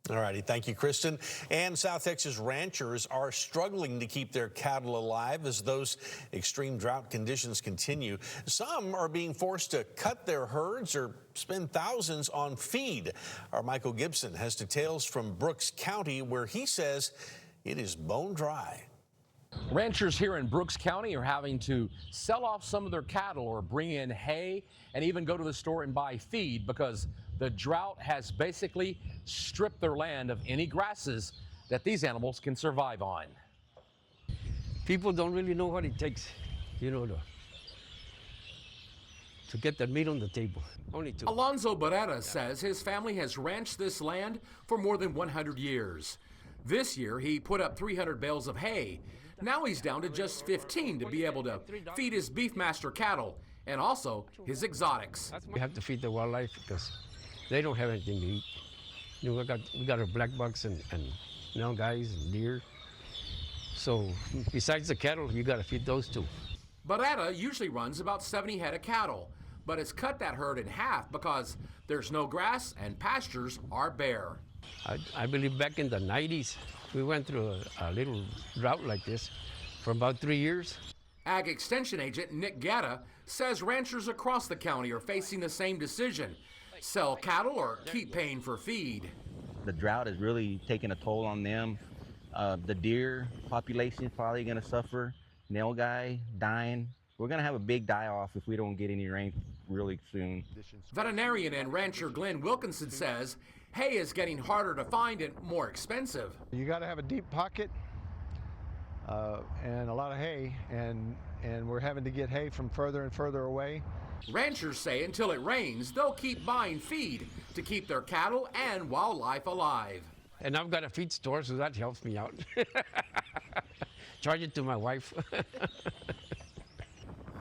All righty. Thank you, Kristen. And South Texas ranchers are struggling to keep their cattle alive as those extreme drought conditions continue. Some are being forced to cut their herds or spend thousands on feed. Our Michael Gibson has details from Brooks County, where he says it is bone dry. Ranchers here in Brooks County are having to sell off some of their cattle or bring in hay and even go to the store and buy feed because the drought has basically stripped their land of any grasses that these animals can survive on. People don't really know what it takes, to get the meat on the table. Only two. Alonzo Barrera says his family has ranched this land for more than 100 years. This year, he put up 300 bales of hay. Now he's down to just 15 to be able to feed his Beefmaster cattle and also his exotics. We have to feed the wildlife because they don't have anything to eat. We got our black bucks and guys and deer. So besides the cattle, you got to feed those too. Barrera usually runs about 70 head of cattle, but has cut that herd in half because there's no grass and pastures are bare. I believe back in the 90s, we went through a little drought like this for about 3 years. Ag Extension Agent Nick Gatta says ranchers across the county are facing the same decision: sell cattle or keep paying for feed. The drought is really taking a toll on them. The deer population is probably going to suffer. Nilgai dying. We're going to have a big die-off if we don't get any rain really soon. Veterinarian and rancher Glenn Wilkinson says hay is getting harder to find and more expensive. You got to have a deep pocket and a lot of hay, and we're having to get hay from further and further away. Ranchers say until it rains, they'll keep buying feed to keep their cattle and wildlife alive. And I've got a feed store, so that helps me out. Charge it to my wife.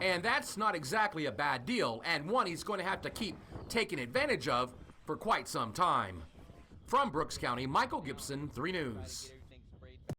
And that's not exactly a bad deal, and one he's going to have to keep taking advantage of for quite some time. From Brooks County, Michael Gibson, 3 News.